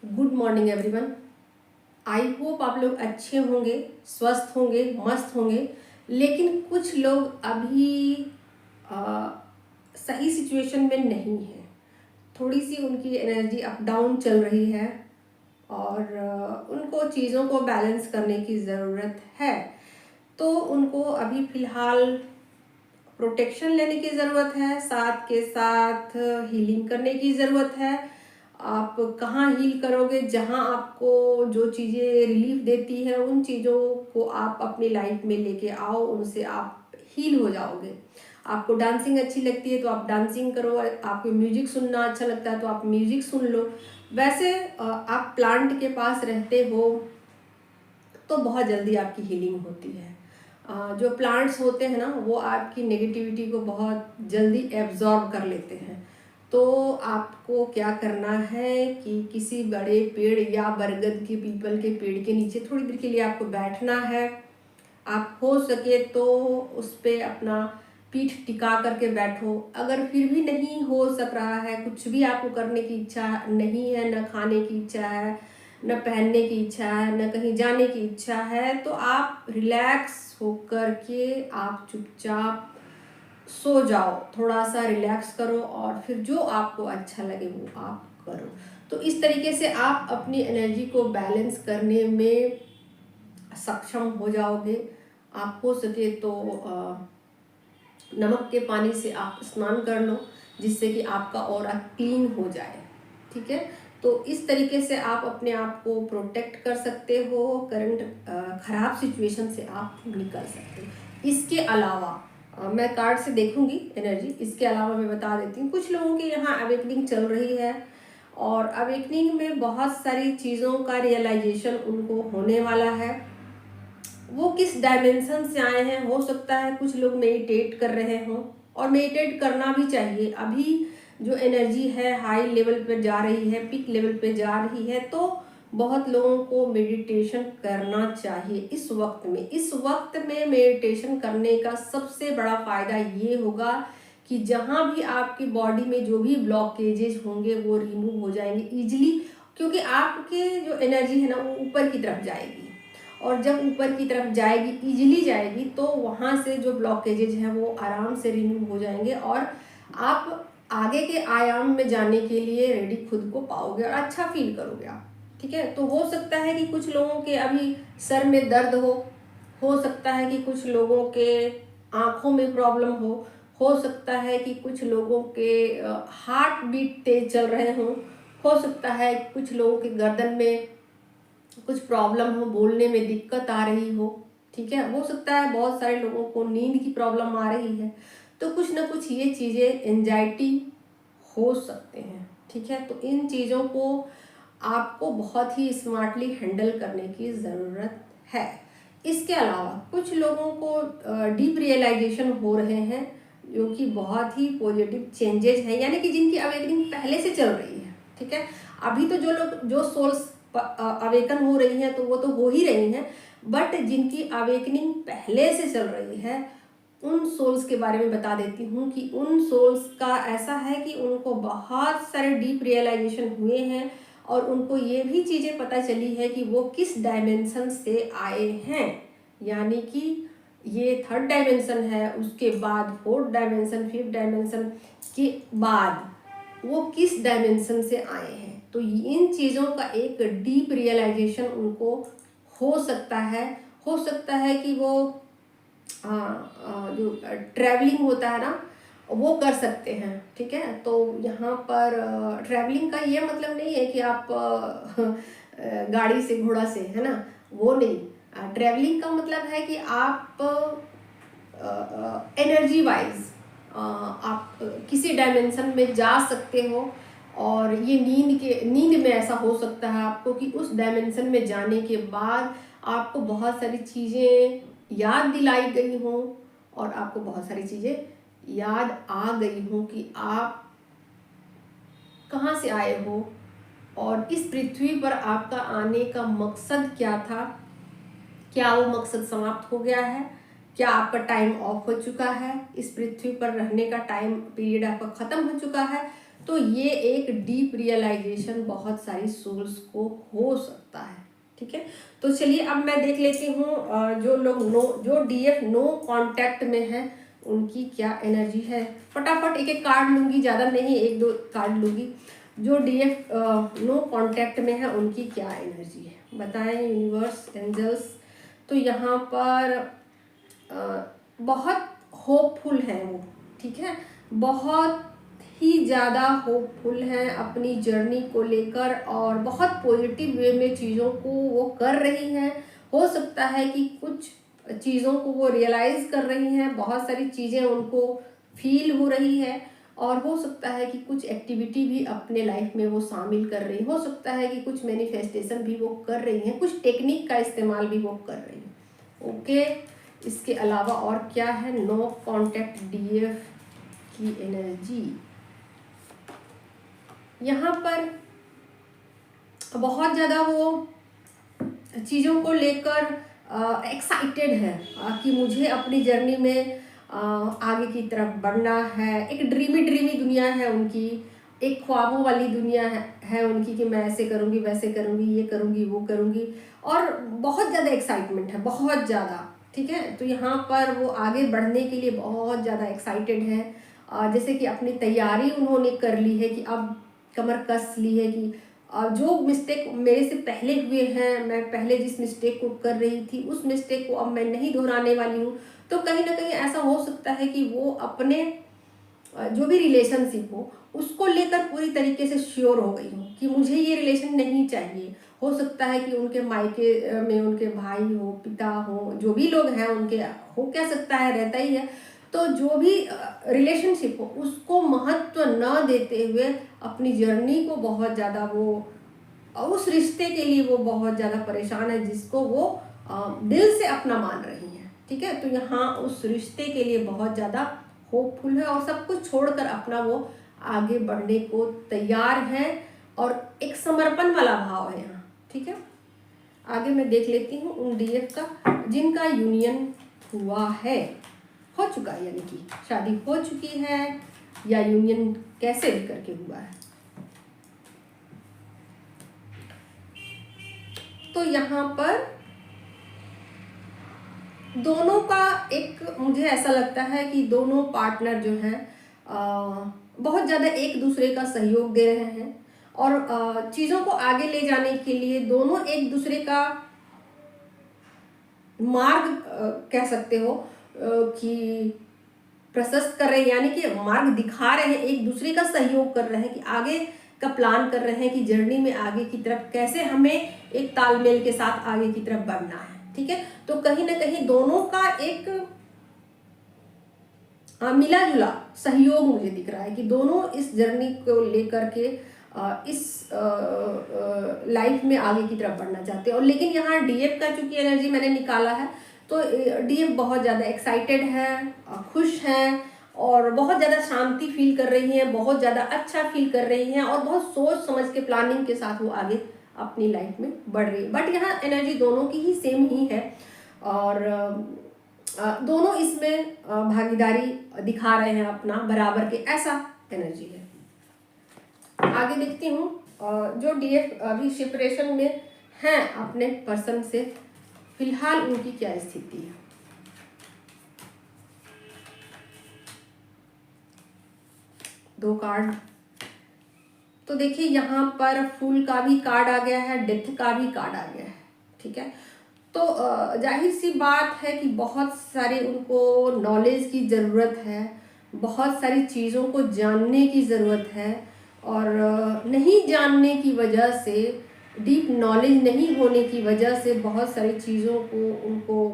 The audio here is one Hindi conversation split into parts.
Good morning everyone. I hope आप लोग अच्छे होंगे, स्वस्थ होंगे, मस्त होंगे। लेकिन कुछ लोग अभी आ, सही सिचुएशन में नहीं है। थोड़ी सी उनकी एनर्जी अप डाउन चल रही है और उनको चीज़ों को बैलेंस करने की ज़रूरत है। तो उनको अभी फ़िलहाल प्रोटेक्शन लेने की ज़रूरत है, साथ के साथ हीलिंग करने की ज़रूरत है। आप कहाँ हील करोगे? जहाँ आपको जो चीज़ें रिलीफ देती हैं उन चीज़ों को आप अपनी लाइफ में लेके आओ, उनसे आप हील हो जाओगे। आपको डांसिंग अच्छी लगती है तो आप डांसिंग करो, आपको म्यूजिक सुनना अच्छा लगता है तो आप म्यूजिक सुन लो। वैसे आप प्लांट के पास रहते हो तो बहुत जल्दी आपकी हीलिंग होती है। जो प्लांट्स होते हैं ना वो आपकी नेगेटिविटी को बहुत जल्दी एब्जॉर्ब कर लेते हैं। तो आपको क्या करना है कि किसी बड़े पेड़ या बरगद के पीपल के पेड़ के नीचे थोड़ी देर के लिए आपको बैठना है। आप हो सके तो उस पर अपना पीठ टिका करके बैठो। अगर फिर भी नहीं हो सक रहा है, कुछ भी आपको करने की इच्छा नहीं है, न खाने की इच्छा है, न पहनने की इच्छा है, न कहीं जाने की इच्छा है, तो आप रिलैक्स होकर के आप चुपचाप सो जाओ। थोड़ा सा रिलैक्स करो और फिर जो आपको अच्छा लगे वो आप करो। तो इस तरीके से आप अपनी एनर्जी को बैलेंस करने में सक्षम हो जाओगे। आप हो सके तो नमक के पानी से आप स्नान कर लो, जिससे कि आपका ऑरा क्लीन हो जाए। ठीक है, तो इस तरीके से आप अपने आप को प्रोटेक्ट कर सकते हो। करंट खराब सिचुएशन से आप निकल सकते हो। इसके अलावा मैं कार्ड से देखूंगी एनर्जी। इसके अलावा मैं बता देती हूँ, कुछ लोगों के यहाँ अवेकनिंग चल रही है और अवेकनिंग में बहुत सारी चीज़ों का रियलाइजेशन उनको होने वाला है। वो किस डायमेंशन से आए हैं, हो सकता है कुछ लोग मेडिटेट कर रहे हों, और मेडिटेट करना भी चाहिए। अभी जो एनर्जी है हाई लेवल पर जा रही है, पीक लेवल पे जा रही है, तो बहुत लोगों को मेडिटेशन करना चाहिए इस वक्त में। इस वक्त में मेडिटेशन करने का सबसे बड़ा फायदा ये होगा कि जहाँ भी आपकी बॉडी में जो भी ब्लॉकेजेज होंगे वो रिमूव हो जाएंगे इजिली, क्योंकि आपके जो एनर्जी है ना वो ऊपर की तरफ जाएगी। और जब ऊपर की तरफ जाएगी, इजीली जाएगी, तो वहाँ से जो ब्लॉकेजेज हैं वो आराम से रिमूव हो जाएंगे और आप आगे के आयाम में जाने के लिए रेडी खुद को पाओगे और अच्छा फील करोगे आप। ठीक है, तो हो सकता है कि कुछ लोगों के अभी सर में दर्द हो सकता है कि कुछ लोगों के आँखों में प्रॉब्लम हो सकता है कि कुछ लोगों के हार्ट बीट तेज चल रहे हो सकता है कुछ लोगों के गर्दन में कुछ प्रॉब्लम हो, बोलने में दिक्कत आ रही हो। ठीक है, हो सकता है बहुत सारे लोगों को नींद की प्रॉब्लम आ रही है। तो कुछ ना कुछ ये चीज़ें एंजाइटी हो सकते हैं। ठीक है, तो इन चीज़ों को आपको बहुत ही स्मार्टली हैंडल करने की ज़रूरत है। इसके अलावा कुछ लोगों को डीप रियलाइजेशन हो रहे हैं, जो कि बहुत ही पॉजिटिव चेंजेस हैं, यानी कि जिनकी अवेकनिंग पहले से चल रही है। ठीक है, अभी तो जो लोग जो सोल्स अवेकन हो रही हैं तो वो तो हो ही रही हैं, बट जिनकी अवेकनिंग पहले से चल रही है उन सोल्स के बारे में बता देती हूँ कि उन सोल्स का ऐसा है कि उनको बहुत सारे डीप रियलाइजेशन हुए हैं और उनको ये भी चीज़ें पता चली है कि वो किस डायमेंशन से आए हैं। यानी कि ये थर्ड डायमेंशन है, उसके बाद फोर्थ डायमेंशन, फिफ्थ डायमेंशन के बाद वो किस डायमेंशन से आए हैं। तो इन चीज़ों का एक डीप रियलाइजेशन उनको हो सकता है। हो सकता है कि वो जो ट्रैवलिंग होता है ना वो कर सकते हैं। ठीक है, तो यहाँ पर ट्रैवलिंग का ये मतलब नहीं है कि आप गाड़ी से, घोड़ा से, है ना, वो नहीं। ट्रैवलिंग का मतलब है कि आप एनर्जी वाइज आप किसी डायमेंशन में जा सकते हो। और ये नींद में ऐसा हो सकता है आपको कि उस डायमेंशन में जाने के बाद आपको बहुत सारी चीज़ें याद दिलाई गई हों और आपको बहुत सारी चीज़ें याद आ गई हों कि आप कहाँ से आए हो और इस पृथ्वी पर आपका आने का मकसद क्या था। क्या वो मकसद समाप्त हो गया है? क्या आपका टाइम ऑफ हो चुका है? इस पृथ्वी पर रहने का टाइम पीरियड आपका ख़त्म हो चुका है? तो ये एक डीप रियलाइजेशन बहुत सारी सोल्स को हो सकता है। ठीक है, तो चलिए अब मैं देख लेती हूँ जो लोग जो डीएफ नो कांटेक्ट में है उनकी क्या एनर्जी है। फटाफट एक एक कार्ड लूंगी, ज़्यादा नहीं, एक दो कार्ड लूंगी। जो डीएफ नो कांटेक्ट में है उनकी क्या एनर्जी है, बताएं यूनिवर्स, एंजल्स। तो यहाँ पर बहुत होपफुल हैं वो, ठीक है, बहुत ही ज़्यादा होपफुल हैं अपनी जर्नी को लेकर और बहुत पॉजिटिव वे में चीज़ों को वो कर रही हैं। हो सकता है कि कुछ चीज़ों को वो रियलाइज़ कर रही हैं, बहुत सारी चीज़ें उनको फील हो रही है, और हो सकता है कि कुछ एक्टिविटी भी अपने लाइफ में वो शामिल कर रही, हो सकता है कि कुछ मैनिफेस्टेशन भी वो कर रही हैं, कुछ टेक्निक का इस्तेमाल भी वो कर रही हैं। ओके, इसके अलावा और क्या है नो कांटेक्ट डीएफ की एनर्जी। यहाँ पर बहुत ज़्यादा वो चीज़ों को लेकर एक्साइटेड है कि मुझे अपनी जर्नी में आगे की तरफ बढ़ना है। एक ड्रीमी दुनिया है उनकी, एक ख्वाबों वाली दुनिया है उनकी कि मैं ऐसे करूँगी, वैसे करूँगी, ये करूँगी, वो करूँगी, और बहुत ज़्यादा एक्साइटमेंट है, बहुत ज़्यादा। ठीक है, तो यहाँ पर वो आगे बढ़ने के लिए बहुत ज़्यादा एक्साइटेड है। जैसे कि अपनी तैयारी उन्होंने कर ली है कि अब कमर कस ली है कि जो मिस्टेक मेरे से पहले हुए हैं, मैं पहले जिस मिस्टेक को कर रही थी उस मिस्टेक को अब मैं नहीं दोहराने वाली हूँ। तो कहीं ना कहीं ऐसा हो सकता है कि वो अपने जो भी रिलेशनशिप उसको लेकर पूरी तरीके से श्योर हो गई हो कि मुझे ये रिलेशन नहीं चाहिए। हो सकता है कि उनके मायके में उनके भाई हो, पिता हो, जो भी लोग हैं उनके, हो क्या सकता है, रहता ही है। तो जो भी रिलेशनशिप हो उसको महत्व न देते हुए अपनी जर्नी को बहुत ज़्यादा वो उस रिश्ते के लिए वो बहुत ज़्यादा परेशान है जिसको वो दिल से अपना मान रही हैं। ठीक है, तो यहाँ उस रिश्ते के लिए बहुत ज़्यादा होपफुल है और सब कुछ छोड़कर अपना वो आगे बढ़ने को तैयार है और एक समर्पण वाला भाव है यहाँ। ठीक है, आगे मैं देख लेती हूँ उन डीएफ का जिनका यूनियन हुआ है, हो चुका है, यानी कि शादी हो चुकी है या यूनियन कैसे भी करके हुआ है। तो यहाँ पर दोनों का एक, मुझे ऐसा लगता है कि दोनों पार्टनर जो हैं बहुत ज़्यादा एक दूसरे का सहयोग दे रहे हैं और चीज़ों को आगे ले जाने के लिए दोनों एक दूसरे का मार्ग कह सकते हो कि प्रशस्त कर रहे हैं, यानी कि मार्ग दिखा रहे हैं, एक दूसरे का सहयोग कर रहे हैं कि आगे का प्लान कर रहे हैं कि जर्नी में आगे की तरफ कैसे हमें एक तालमेल के साथ आगे की तरफ बढ़ना है। ठीक है, तो कहीं ना कहीं दोनों का एक मिला जुला सहयोग मुझे दिख रहा है कि दोनों इस जर्नी को लेकर के इस लाइफ में आगे की तरफ बढ़ना चाहते हैं। और लेकिन यहाँ डीएफ का चूंकि एनर्जी मैंने निकाला है तो डीएफ बहुत ज़्यादा एक्साइटेड है, खुश हैं और बहुत ज़्यादा शांति फील कर रही हैं, बहुत ज़्यादा अच्छा फील कर रही हैं और बहुत सोच समझ के प्लानिंग के साथ वो आगे अपनी लाइफ में बढ़ रही है। बट यहाँ एनर्जी दोनों की ही सेम ही है और दोनों इसमें भागीदारी दिखा रहे हैं अपना बराबर के, ऐसा एनर्जी है। आगे देखती हूँ जो डीएफ अभी सेपरेशन में हैं अपने पर्सन से, फिलहाल उनकी क्या स्थिति है। दो कार्ड, तो देखिए यहाँ पर फूल का भी कार्ड आ गया है, डेथ का भी कार्ड आ गया है। ठीक है, तो जाहिर सी बात है कि बहुत सारे उनको नॉलेज की ज़रूरत है, बहुत सारी चीज़ों को जानने की ज़रूरत है और नहीं जानने की वजह से, डीप नॉलेज नहीं होने की वजह से बहुत सारी चीज़ों को उनको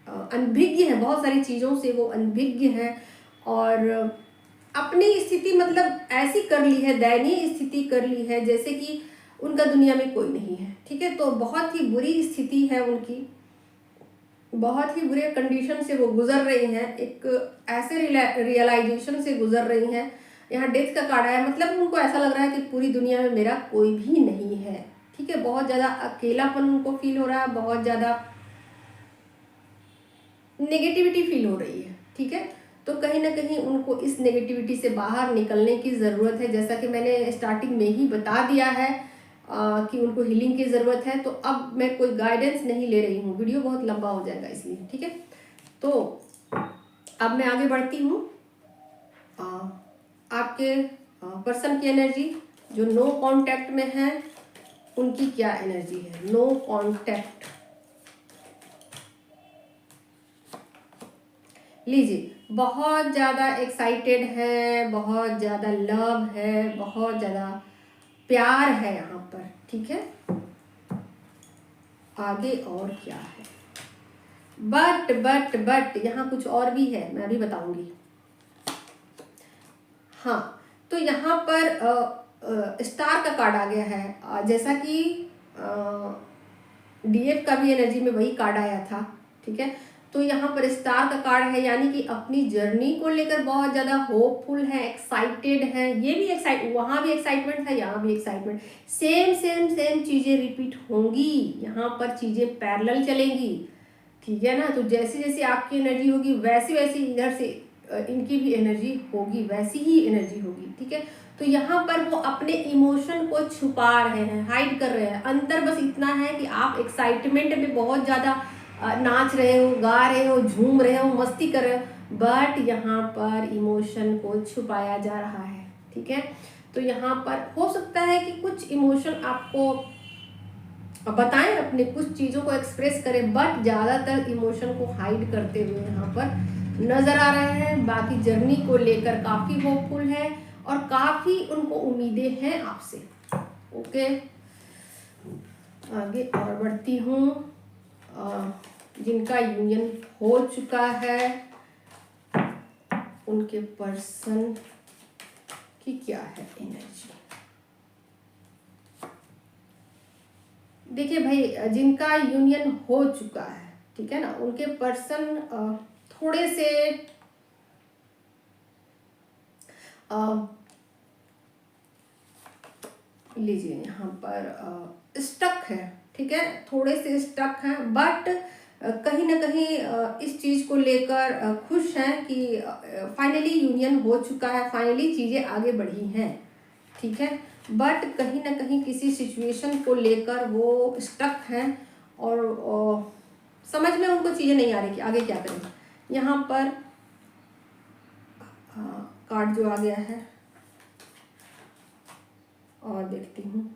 अनभिज्ञ है, बहुत सारी चीज़ों से वो अनभिज्ञ हैं और अपनी स्थिति मतलब ऐसी कर ली है, दयनीय स्थिति कर ली है जैसे कि उनका दुनिया में कोई नहीं है। ठीक है, तो बहुत ही बुरी स्थिति है उनकी, बहुत ही बुरे कंडीशन से वो गुजर रही हैं, एक ऐसे रियलाइजेशन से गुजर रही हैं। यहाँ डेथ का कार्ड आया, मतलब उनको ऐसा लग रहा है कि पूरी दुनिया में मेरा कोई भी नहीं है। ठीक है, बहुत ज़्यादा अकेलापन उनको फील हो रहा है, बहुत ज़्यादा नेगेटिविटी फील हो रही है। ठीक है, तो कहीं ना कहीं उनको इस नेगेटिविटी से बाहर निकलने की ज़रूरत है। जैसा कि मैंने स्टार्टिंग में ही बता दिया है कि उनको हीलिंग की ज़रूरत है। तो अब मैं कोई गाइडेंस नहीं ले रही हूँ, वीडियो बहुत लंबा हो जाएगा इसलिए, ठीक है। तो अब मैं आगे बढ़ती हूँ। आपके पर्सन की एनर्जी जो नो कांटेक्ट में है, उनकी क्या एनर्जी है? नो कांटेक्ट, लीजिए, बहुत ज़्यादा एक्साइटेड है, बहुत ज़्यादा लव है, बहुत ज़्यादा प्यार है यहाँ पर, ठीक है। आगे और क्या है? बट यहाँ कुछ और भी है, मैं अभी बताऊंगी। हाँ, तो यहाँ पर स्टार का कार्ड आ गया है। जैसा कि डीएफ का भी एनर्जी में वही कार्ड आया था, ठीक है। तो यहाँ पर स्टार का कार्ड है, यानी कि अपनी जर्नी को लेकर बहुत ज़्यादा होपफुल है, एक्साइटेड है। ये भी वहाँ भी एक्साइटमेंट था, यहाँ भी एक्साइटमेंट। सेम चीज़ें रिपीट होंगी, यहाँ पर चीज़ें पैरेलल चलेंगी, ठीक है ना। तो जैसे जैसे आपकी एनर्जी होगी वैसी वैसी इधर से इनकी भी एनर्जी होगी, वैसी ही एनर्जी होगी, ठीक है। तो यहाँ पर वो अपने इमोशन को छुपा रहे हैं, हाइड कर रहे हैं। अंतर बस इतना है कि आप एक्साइटमेंट में बहुत ज़्यादा नाच रहे हो, गा रहे हो, झूम रहे हो, मस्ती कर रहे हो, बट यहाँ पर इमोशन को छुपाया जा रहा है, ठीक है। तो यहाँ पर हो सकता है कि कुछ इमोशन आपको बताएं, अपने कुछ चीज़ों को एक्सप्रेस करें, बट ज़्यादातर इमोशन को हाइड करते हुए यहाँ पर नज़र आ रहे हैं। बाकी जर्नी को लेकर काफ़ी होपफुल है और काफ़ी उनको उम्मीदें हैं आपसे, ओके। आगे और बढ़ती हूँ। जिनका यूनियन हो चुका है, उनके पर्सन की क्या है एनर्जी? देखिए भाई, जिनका यूनियन हो चुका है, ठीक है ना, उनके पर्सन थोड़े से लीजिए यहाँ पर स्टक है, ठीक है, थोड़े से स्टक हैं, बट कहीं ना कहीं इस चीज़ को लेकर खुश हैं कि फाइनली यूनियन हो चुका है, फाइनली चीज़ें आगे बढ़ी हैं, ठीक है। बट कहीं ना कहीं किसी सिचुएशन को लेकर वो स्टक हैं और समझ में उनको चीज़ें नहीं आ रही कि आगे क्या करें। यहाँ पर कार्ड जो आ गया है और देखती हूँ,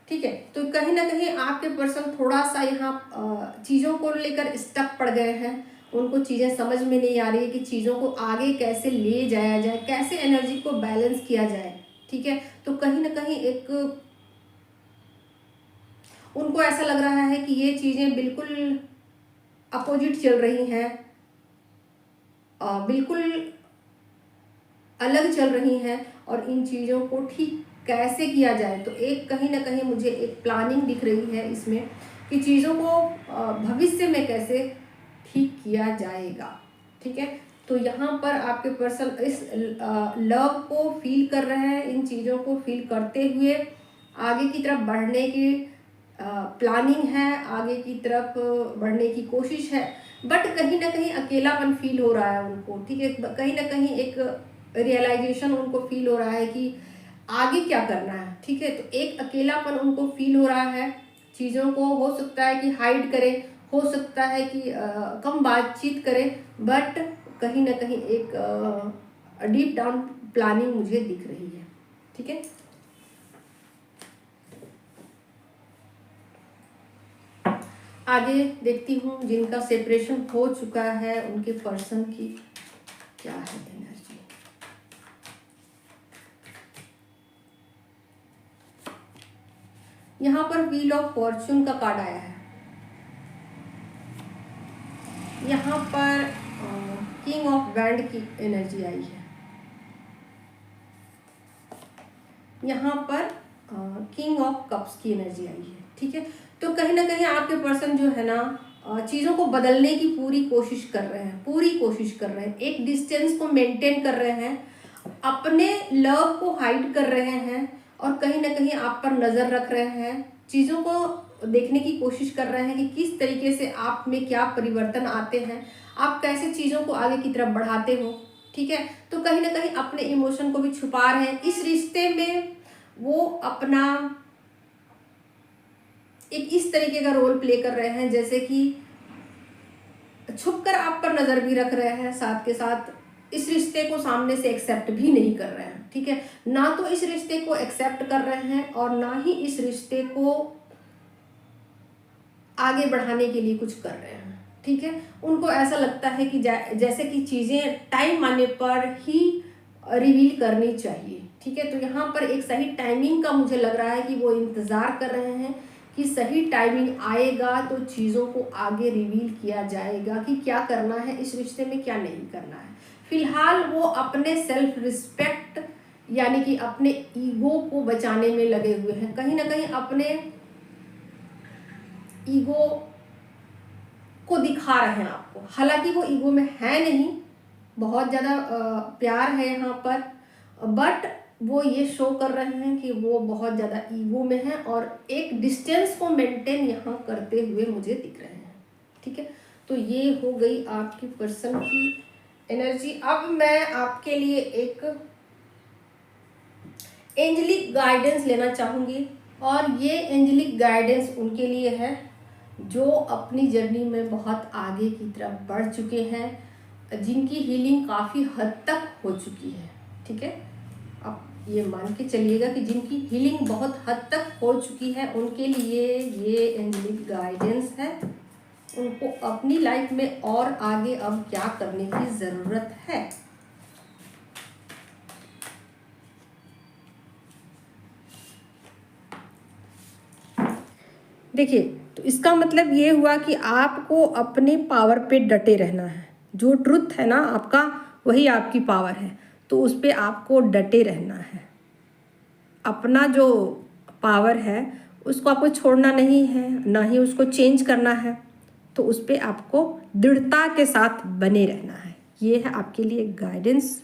ठीक है। तो कहीं ना कहीं आपके पर्सन थोड़ा सा यहाँ चीज़ों को लेकर स्टक पड़ गए हैं। उनको चीज़ें समझ में नहीं आ रही है कि चीज़ों को आगे कैसे ले जाया जाए, कैसे एनर्जी को बैलेंस किया जाए, ठीक है। तो कहीं ना कहीं एक उनको ऐसा लग रहा है कि ये चीज़ें बिल्कुल अपोजिट चल रही हैं, बिल्कुल अलग चल रही हैं, और इन चीज़ों को ठीक कैसे किया जाए। तो एक कहीं ना कहीं मुझे एक प्लानिंग दिख रही है इसमें कि चीज़ों को भविष्य में कैसे ठीक किया जाएगा, ठीक है। तो यहाँ पर आपके पर्सन इस लव को फील कर रहे हैं, इन चीज़ों को फील करते हुए आगे की तरफ बढ़ने की प्लानिंग है, आगे की तरफ बढ़ने की कोशिश है, बट कहीं ना कहीं अकेलापन फील हो रहा है उनको, ठीक है। कहीं ना कहीं एक रियलाइजेशन उनको फील हो रहा है कि आगे क्या करना है, ठीक है। तो एक अकेलापन उनको फील हो रहा है। चीज़ों को हो सकता है कि हाइड करें, हो सकता है कि कम बातचीत करें, बट कहीं ना कहीं एक डीप डाउन प्लानिंग मुझे दिख रही है, ठीक है। आगे देखती हूँ, जिनका सेपरेशन हो चुका है, उनके पर्सन की क्या है एनर्जी? यहाँ पर व्हील ऑफ फॉर्च्यून का कार्ड आया है। यहाँ पर किंग ऑफ वैंड की एनर्जी आई है। यहाँ पर किंग ऑफ कप्स की एनर्जी आई है, ठीक है। तो कहीं ना कहीं आपके पर्सन जो है ना चीज़ों को बदलने की पूरी कोशिश कर रहे हैं, पूरी कोशिश कर रहे हैं, एक डिस्टेंस को मेंटेन कर रहे हैं, अपने लव को हाइड कर रहे हैं, और कहीं ना कहीं आप पर नज़र रख रहे हैं, चीज़ों को देखने की कोशिश कर रहे हैं कि किस तरीके से आप में क्या परिवर्तन आते हैं, आप कैसे चीज़ों को आगे की तरफ बढ़ाते हो। ठीक है, तो कहीं ना कहीं अपने इमोशन को भी छुपा रहे हैं। इस रिश्ते में वो अपना एक इस तरीके का रोल प्ले कर रहे हैं जैसे कि छुपकर आप पर नज़र भी रख रहे हैं, साथ के साथ इस रिश्ते को सामने से एक्सेप्ट भी नहीं कर रहे हैं। ठीक है, ना तो इस रिश्ते को एक्सेप्ट कर रहे हैं और ना ही इस रिश्ते को आगे बढ़ाने के लिए कुछ कर रहे हैं। ठीक है, उनको ऐसा लगता है कि जैसे कि चीज़ें टाइम आने पर ही रिवील करनी चाहिए। ठीक है, तो यहाँ पर एक सही टाइमिंग का मुझे लग रहा है कि वो इंतज़ार कर रहे हैं कि सही टाइमिंग आएगा तो चीज़ों को आगे रिवील किया जाएगा कि क्या करना है इस रिश्ते में, क्या नहीं करना है। फिलहाल वो अपने सेल्फ रिस्पेक्ट यानी कि अपने ईगो को बचाने में लगे हुए हैं, कहीं ना कहीं अपने ईगो को दिखा रहे हैं आपको। हालांकि वो ईगो में है नहीं, बहुत ज़्यादा प्यार है यहाँ पर, बट वो ये शो कर रहे हैं कि वो बहुत ज़्यादा ईगो में है और एक डिस्टेंस को मेंटेन यहाँ करते हुए मुझे दिख रहे हैं। ठीक है, तो ये हो गई आपकी पर्सन की एनर्जी। अब मैं आपके लिए एक एंजेलिक गाइडेंस लेना चाहूँगी और ये एंजेलिक गाइडेंस उनके लिए है जो अपनी जर्नी में बहुत आगे की तरफ बढ़ चुके हैं, जिनकी हीलिंग काफ़ी हद तक हो चुकी है। ठीक है, आप ये मान के चलिएगा कि जिनकी हीलिंग बहुत हद तक हो चुकी है उनके लिए ये एंजेलिक गाइडेंस है। उनको अपनी लाइफ में और आगे अब क्या करने की ज़रूरत है। देखिए, तो इसका मतलब ये हुआ कि आपको अपने पावर पे डटे रहना है। जो ट्रुथ है ना आपका, वही आपकी पावर है, तो उस पर आपको डटे रहना है। अपना जो पावर है उसको आपको छोड़ना नहीं है, ना ही उसको चेंज करना है, तो उस पर आपको दृढ़ता के साथ बने रहना है। ये है आपके लिए गाइडेंस।